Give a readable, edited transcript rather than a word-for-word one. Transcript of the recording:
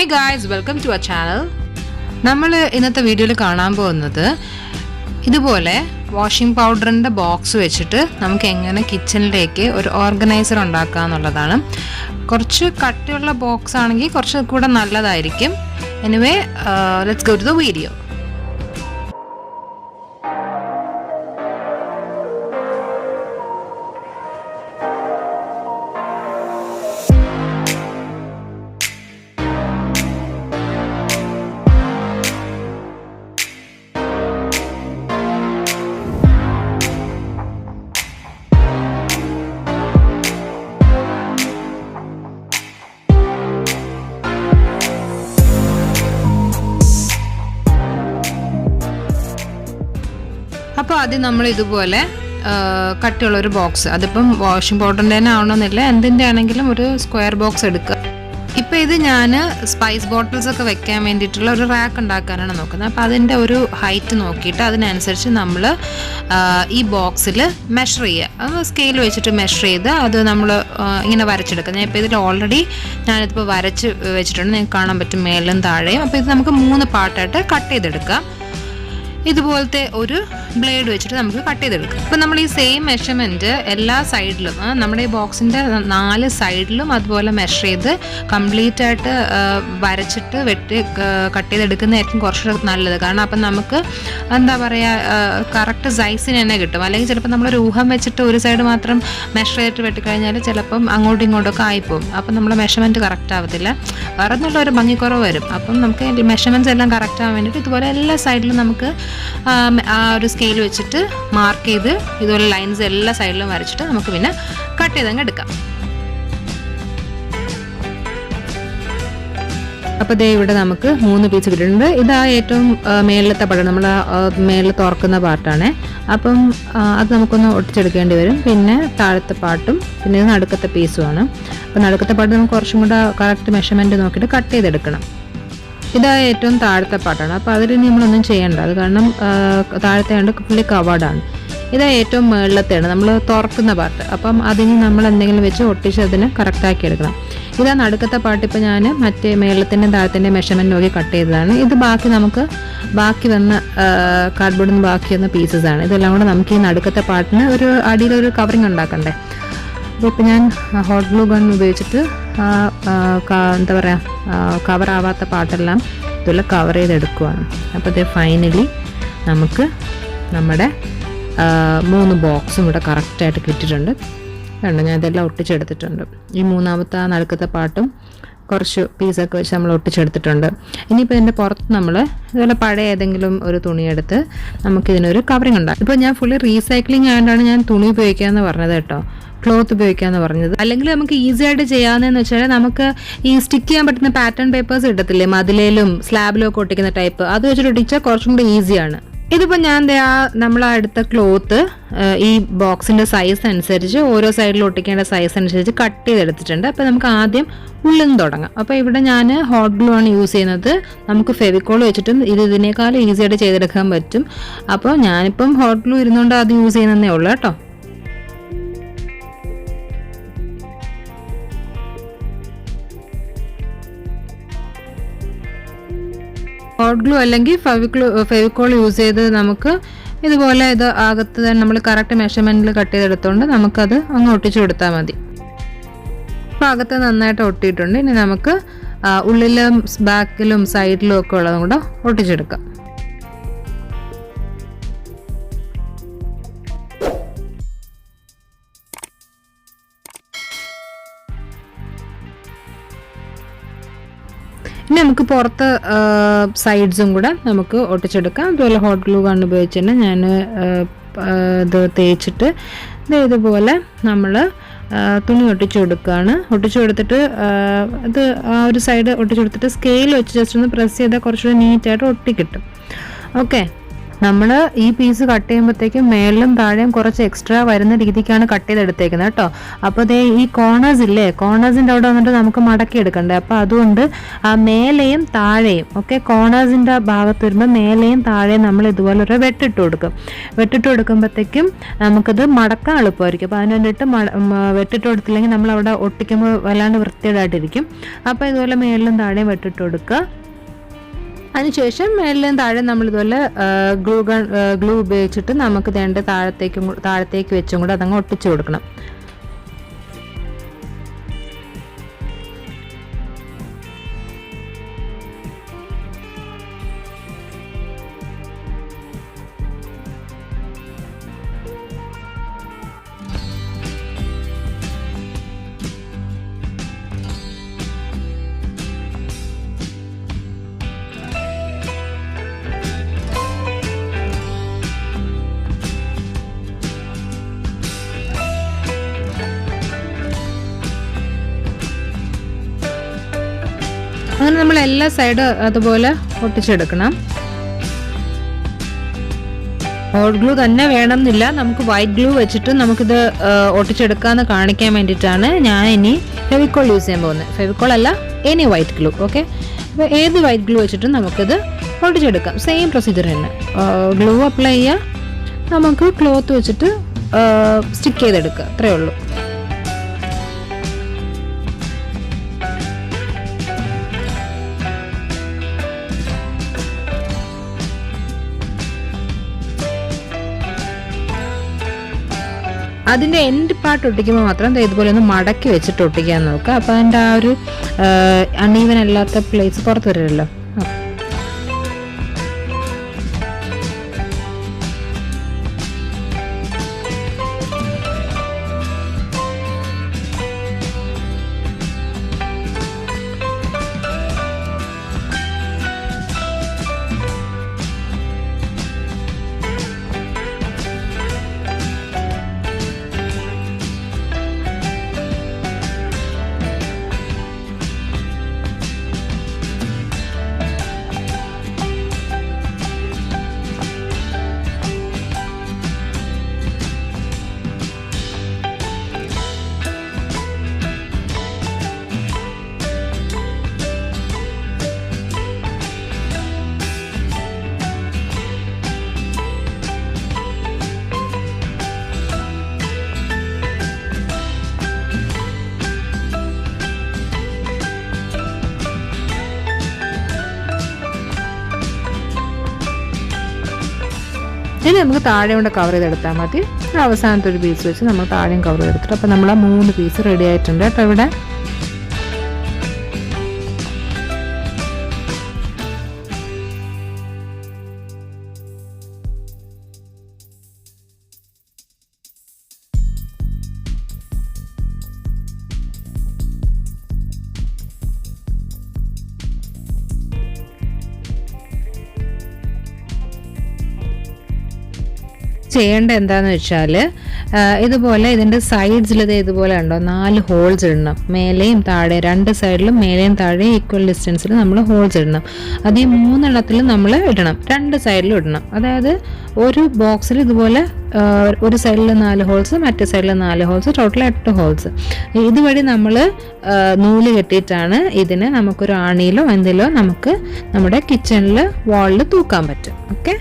Hey guys, welcome to our channel. നമ്മൾ ഇന്നത്തെ വീഡിയോയിൽ കാണാൻ പോകുന്നത് ഇതുപോലെ വാഷിംഗ് പൗഡറിൻ്റെ ബോക്സ് വെച്ചിട്ട് നമുക്ക് എങ്ങനെ കിച്ചണിലേക്ക് ഒരു ഓർഗനൈസർ ഉണ്ടാക്കുക എന്നുള്ളതാണ്. കുറച്ച് കട്ടിയുള്ള ബോക്സ് ആണെങ്കിൽ കുറച്ച് കൂടെ നല്ലതായിരിക്കും. Anyway, let's go to the video. അപ്പോൾ ആദ്യം നമ്മൾ ഇതുപോലെ കട്ടിയുള്ളൊരു ബോക്സ്, അതിപ്പം വാഷിംഗ് പൗഡറിൻ്റെ തന്നെ ആവണമെന്നില്ല, എന്തിൻ്റെ ആണെങ്കിലും ഒരു സ്ക്വയർ ബോക്സ് എടുക്കുക. ഇപ്പോൾ ഇത് ഞാൻ സ്പൈസ് ബോട്ടിൽസ് ഒക്കെ വെക്കാൻ വേണ്ടിയിട്ടുള്ള ഒരു റാക്ക് ഉണ്ടാക്കാനാണ് നോക്കുന്നത്. അപ്പോൾ അതിൻ്റെ ഒരു ഹൈറ്റ് നോക്കിയിട്ട് അതിനനുസരിച്ച് നമ്മൾ ഈ ബോക്സിൽ മെഷർ ചെയ്യുക. അത് സ്കെയിൽ വെച്ചിട്ട് മെഷർ ചെയ്ത് അത് നമ്മൾ ഇങ്ങനെ വരച്ചെടുക്കുക. ഞാൻ ഇപ്പോൾ ഇതിൽ ഓൾറെഡി ഞാനിതിപ്പോൾ വരച്ച് വെച്ചിട്ടുണ്ട്, നിങ്ങൾക്ക് കാണാൻ പറ്റും മേലും താഴെയും. അപ്പോൾ ഇത് നമുക്ക് 3 പാർട്ടായിട്ട് കട്ട് ചെയ്തെടുക്കാം. ഇതുപോലത്തെ ഒരു ബ്ലേഡ് വെച്ചിട്ട് നമുക്ക് കട്ട് ചെയ്തെടുക്കാം. ഇപ്പം നമ്മൾ ഈ സെയിം മെഷർമെൻറ്റ് എല്ലാ സൈഡിലും, നമ്മുടെ ഈ ബോക്സിൻ്റെ 4 സൈഡിലും അതുപോലെ മെഷർ ചെയ്ത് കംപ്ലീറ്റ് ആയിട്ട് വരച്ചിട്ട് കട്ട് ചെയ്തെടുക്കുന്നതായിരിക്കും കുറച്ചുകൂടെ നല്ലത്. കാരണം അപ്പം നമുക്ക് എന്താ പറയുക, കറക്റ്റ് സൈസിന് തന്നെ കിട്ടും. അല്ലെങ്കിൽ ചിലപ്പോൾ നമ്മളൊരു ഊഹം വെച്ചിട്ട് ഒരു സൈഡ് മാത്രം മെഷർ ചെയ്തിട്ട് വെട്ടിക്കഴിഞ്ഞാൽ ചിലപ്പം അങ്ങോട്ടും ഇങ്ങോട്ടൊക്കെ ആയിപ്പോവും. അപ്പം നമ്മുടെ മെഷർമെൻറ്റ് കറക്റ്റ് ആവത്തില്ല, വേറെ ഒന്നുള്ള ഒരു ഭംഗിക്കുറവ് വരും. അപ്പം നമുക്ക് മെഷർമെൻറ്റ്സ് എല്ലാം കറക്റ്റ് ആവാൻ വേണ്ടിയിട്ട് ഇതുപോലെ എല്ലാ സൈഡിലും നമുക്ക് ആ ഒരു സ്കെയിൽ വെച്ചിട്ട് മാർക്ക് ചെയ്ത് ഇതുപോലെ ലൈൻസ് എല്ലാ സൈഡിലും വരച്ചിട്ട് നമുക്ക് പിന്നെ കട്ട് ചെയ്തങ്ങ് എടുക്കാം. അപ്പോൾ ദേ ഇവിടെ നമുക്ക് 3 പീസ് കിട്ടിയിട്ടുണ്ട്. ഇതാ ഏറ്റവും മേളിലത്തെ പാർട്ട്, നമ്മൾ മേളിൽ തുറക്കുന്ന പാർട്ടാണ്. അപ്പം അത് നമുക്കൊന്ന് ഒട്ടിച്ചെടുക്കേണ്ടി വരും. പിന്നെ താഴത്തെ പാർട്ടും പിന്നെ ഇത് നടുക്കത്തെ പീസുമാണ്. അപ്പോൾ നടുക്കത്തെ പാർട്ട് നമുക്ക് കുറച്ചും കൂടെ കറക്റ്റ് മെഷർമെൻറ്റ് നോക്കിയിട്ട് കട്ട് ചെയ്തെടുക്കണം. ഇതാ ഏറ്റവും താഴത്തെ പാർട്ടാണ്. അപ്പോൾ അതിൽ നമ്മളൊന്നും ചെയ്യേണ്ട, അത് കാരണം താഴത്തെ കണ്ട് ഫുള്ളി കവേർഡാണ്. ഇതാ ഏറ്റവും മുകളിലത്തെയാണ് നമ്മൾ തുറക്കുന്ന പാർട്ട്. അപ്പം അതിന് നമ്മൾ എന്തെങ്കിലും വെച്ച് ഒട്ടിച്ച് അതിന് കറക്റ്റാക്കി എടുക്കണം. ഇതാ നടുക്കത്തെ പാർട്ട്. ഇപ്പോൾ ഞാൻ മറ്റേ മേളത്തിൻ്റെ താഴത്തിൻ്റെ മെഷർമെൻറ്റ് നോക്കി കട്ട് ചെയ്തതാണ്. ഇത് ബാക്കി വന്ന കാർഡ്ബോർഡിൽ നിന്ന് ബാക്കി വന്ന പീസസ് ആണ്. ഇതെല്ലാം കൂടെ നമുക്ക് ഈ നടുക്കത്തെ പാർട്ടിന് ഒരു അടിയിലൊരു കവറിങ് ഉണ്ടാക്കണ്ടേ. അപ്പോൾ ഇപ്പോൾ ഞാൻ ഹോട്ട് ഗ്ലൂ ഗൺ ഉപയോഗിച്ചിട്ട് എന്താ പറയുക, കവറാവാത്ത പാട്ടെല്ലാം ഇതുപോലെ കവർ ചെയ്തെടുക്കുവാണ്. അപ്പോൾ ഇത് ഫൈനലി നമുക്ക് നമ്മുടെ 3 ബോക്സും ഇവിടെ കറക്റ്റായിട്ട് കിട്ടിയിട്ടുണ്ട്. കണ്ടോ, ഞാൻ ഇതെല്ലാം ഒട്ടിച്ചെടുത്തിട്ടുണ്ട്. ഈ 3ാമത്തെ നടുക്കത്തെ പാട്ടും കുറച്ച് പീസൊക്കെ വെച്ച് നമ്മൾ ഒട്ടിച്ചെടുത്തിട്ടുണ്ട്. ഇനിയിപ്പോൾ ഇതിൻ്റെ പുറത്ത് നമ്മൾ ഇതുപോലെ പഴയ ഏതെങ്കിലും ഒരു തുണിയെടുത്ത് നമുക്കിതിനൊരു കവറിങ് ഉണ്ടാകും. ഇപ്പോൾ ഞാൻ ഫുള്ളി റീസൈക്ലിംഗ് ആയതുകൊണ്ടാണ് ഞാൻ തുണി ഉപയോഗിക്കാമെന്ന് പറഞ്ഞത് കേട്ടോ, ക്ലോത്ത് ഉപയോഗിക്കാമെന്ന് പറഞ്ഞത്. അല്ലെങ്കിൽ നമുക്ക് ഈസി ആയിട്ട് ചെയ്യാവുന്നതെന്ന് വെച്ചാൽ നമുക്ക് ഈ സ്റ്റിക്ക് ചെയ്യാൻ പറ്റുന്ന പാറ്റേൺ പേപ്പേഴ്സ് കിട്ടത്തില്ലേ, മതിലേലും സ്ലാബിലും ഒക്കെ ഒട്ടിക്കുന്ന ടൈപ്പ്, അത് വെച്ചിട്ട് ഒട്ടിച്ചാൽ കുറച്ചും കൂടി ഈസിയാണ്. ഇതിപ്പോൾ ഞാൻ നമ്മൾ എടുത്ത ക്ലോത്ത് ഈ ബോക്സിൻ്റെ സൈസ് അനുസരിച്ച് ഓരോ സൈഡിൽ ഒട്ടിക്കേണ്ട സൈസ് അനുസരിച്ച് കട്ട് ചെയ്തെടുത്തിട്ടുണ്ട്. അപ്പോൾ നമുക്ക് ആദ്യം ഉള്ളിൽ നിന്ന് തുടങ്ങാം. അപ്പോൾ ഇവിടെ ഞാൻ ഹോട്ട് ഗ്ലൂ ആണ് യൂസ് ചെയ്യുന്നത്. നമുക്ക് ഫെവിക്കോൾ വെച്ചിട്ടും ഇതിനേക്കാളും ഈസി ആയിട്ട് ചെയ്തെടുക്കാൻ പറ്റും. അപ്പോൾ ഞാനിപ്പം ഹോട്ട് ഗ്ലൂ ഇരുന്നുകൊണ്ട് അത് യൂസ് ചെയ്യുന്നതേ ഉള്ളൂ കേട്ടോ. ഹോട്ട് ഗ്ലൂ അല്ലെങ്കിൽ ഫെവിക്കോൾ യൂസ് ചെയ്ത് നമുക്ക് ഇതുപോലെ ഇത് അകത്ത് തന്നെ നമ്മൾ കറക്റ്റ് മെഷർമെൻറ്റിൽ കട്ട് ചെയ്തെടുത്തുകൊണ്ട് നമുക്കത് അങ്ങ് ഒട്ടിച്ചു കൊടുത്താൽ മതി. അപ്പോൾ അകത്ത് നന്നായിട്ട് ഒട്ടിയിട്ടുണ്ട്. ഇനി നമുക്ക് ഉള്ളിലും ബാക്കിലും സൈഡിലും ഒക്കെ ഉള്ളതും കൂടെ ഒട്ടിച്ചെടുക്കാം. ഇനി നമുക്ക് പുറത്ത് സൈഡ്സും കൂടെ നമുക്ക് ഒട്ടിച്ചെടുക്കാം. അതുപോലെ ഹോട്ട് ഗ്ലൂ ഗൺ ഉപയോഗിച്ച് തന്നെ ഞാൻ ഇത് തേച്ചിട്ട് ഇതുപോലെ നമ്മൾ തുണി ഒട്ടിച്ചു കൊടുക്കുകയാണ്. ഒട്ടിച്ചു കൊടുത്തിട്ട് ഇത് ആ ഒരു സൈഡ് ഒട്ടിച്ചു കൊടുത്തിട്ട് സ്കെയിൽ വെച്ച് ജസ്റ്റ് ഒന്ന് പ്രസ് ചെയ്താൽ കുറച്ചുകൂടി നീറ്റായിട്ട് ഒട്ടിക്കിട്ടും. ഓക്കെ, നമ്മൾ ഈ പീസ് കട്ട് ചെയ്യുമ്പോഴത്തേക്കും മേളിലും താഴെയും കുറച്ച് എക്സ്ട്രാ വരുന്ന രീതിക്കാണ് കട്ട് ചെയ്തെടുത്തേക്കുന്നത് കേട്ടോ. അപ്പോൾ ദേ ഈ കോർണേഴ്സ് ഇല്ലേ, കോർണേഴ്സിൻ്റെ അവിടെ വന്നിട്ട് നമുക്ക് മടക്കി എടുക്കണ്ടേ. അപ്പോൾ അതുകൊണ്ട് ആ മേലെയും താഴെയും ഒക്കെ കോർണേഴ്സിൻ്റെ ഭാഗത്ത് വരുമ്പോൾ മേലെയും താഴെയും നമ്മൾ ഇതുപോലെ ഒരു വെട്ടിട്ട് കൊടുക്കും. വെട്ടിട്ട് കൊടുക്കുമ്പോഴത്തേക്കും നമുക്കത് മടക്കാൻ എളുപ്പമായിരിക്കും. അപ്പോൾ അതിന് വേണ്ടിയിട്ട് വെട്ടിട്ട് കൊടുത്തില്ലെങ്കിൽ നമ്മൾ അവിടെ ഒട്ടിക്കുമ്പോൾ വല്ലാണ്ട് വൃത്തികേടായിട്ടിരിക്കും. അപ്പോൾ ഇതുപോലെ മേളിലും താഴെയും വെട്ടിട്ട് കൊടുക്കുക. അതിനുശേഷം മേളിലും താഴെ നമ്മളിതുപോലെ ഗ്ലൂ ഉപയോഗിച്ചിട്ട് നമുക്ക് വേണ്ട താഴത്തേക്ക് വെച്ചും കൂടെ അതങ്ങ് ഒട്ടിച്ചു കൊടുക്കണം. അങ്ങനെ നമ്മൾ എല്ലാ സൈഡും അതുപോലെ ഒട്ടിച്ചെടുക്കണം. ഹോട്ട് ഗ്ലൂ തന്നെ വേണമെന്നില്ല, നമുക്ക് വൈറ്റ് ഗ്ലൂ വെച്ചിട്ട് നമുക്കിത് ഒട്ടിച്ചെടുക്കാമെന്ന് കാണിക്കാൻ വേണ്ടിയിട്ടാണ് ഞാൻ ഇനി ഫെവിക്കോൾ യൂസ് ചെയ്യാൻ പോകുന്നത്. ഫെവിക്കോൾ അല്ല, എനി വൈറ്റ് ഗ്ലൂ. ഓക്കെ, അപ്പോൾ ഏത് വൈറ്റ് ഗ്ലൂ വെച്ചിട്ടും നമുക്കിത് ഒട്ടിച്ചെടുക്കാം. സെയിം പ്രൊസീജിയർ തന്നെ. ഗ്ലൂ അപ്ലൈ ചെയ്യുക, നമുക്ക് ക്ലോത്ത് വെച്ചിട്ട് സ്റ്റിക്ക് ചെയ്തെടുക്കുക, അത്രയേ ഉള്ളൂ. അതിൻ്റെ എൻഡ് പാർട്ട് ഒട്ടിക്കുമ്പോൾ മാത്രം ഇതുപോലെ ഒന്ന് മടക്കി വെച്ചിട്ട് ഒട്ടിക്കാൻ നോക്കുക. അപ്പോൾ അതിൻ്റെ ആ ഒരു അൺഈവൻ അല്ലാത്ത പ്ലേസ് പുറത്ത് വരില്ലല്ലോ. ഇനി നമുക്ക് താഴെ കൊണ്ട് കവർ ചെയ്തെടുത്താൽ മതി. അവസാനത്തെ ഒരു പീസ് വെച്ച് നമ്മൾ താഴെയും കവർ ചെയ്തെടുത്തിട്ട് അപ്പോൾ നമ്മൾ ആ 3 പീസ് റെഡി ആയിട്ടുണ്ട് കേട്ടോ. ഇവിടെ ചെയ്യേണ്ട എന്താന്ന് വെച്ചാൽ ഇതുപോലെ ഇതിൻ്റെ സൈഡ്സിൽ ഇതുപോലെ ഉണ്ടോ 4 ഹോൾസ് ഇടണം. മേലെയും താഴെ 2 സൈഡിലും മേലെയും താഴെ ഈക്വൽ ഡിസ്റ്റൻസിൽ നമ്മൾ ഹോൾസ് ഇടണം. അത് ഈ 3 എണ്ണത്തിലും നമ്മൾ ഇടണം, 2 സൈഡിലും ഇടണം. അതായത് ഒരു ബോക്സിൽ ഇതുപോലെ ഒരു സൈഡിൽ 4 ഹോൾസ്, മറ്റേ സൈഡിൽ 4 ഹോൾസ്, ടോട്ടൽ 8 ഹോൾസ്. ഇതുവഴി നമ്മൾ നൂല് കെട്ടിയിട്ടാണ് ഇതിനെ നമുക്കൊരു ആണിയിലോ എന്തിലോ നമുക്ക് നമ്മുടെ കിച്ചണിൽ വാളിൽ തൂക്കാൻ പറ്റും. ഓക്കെ.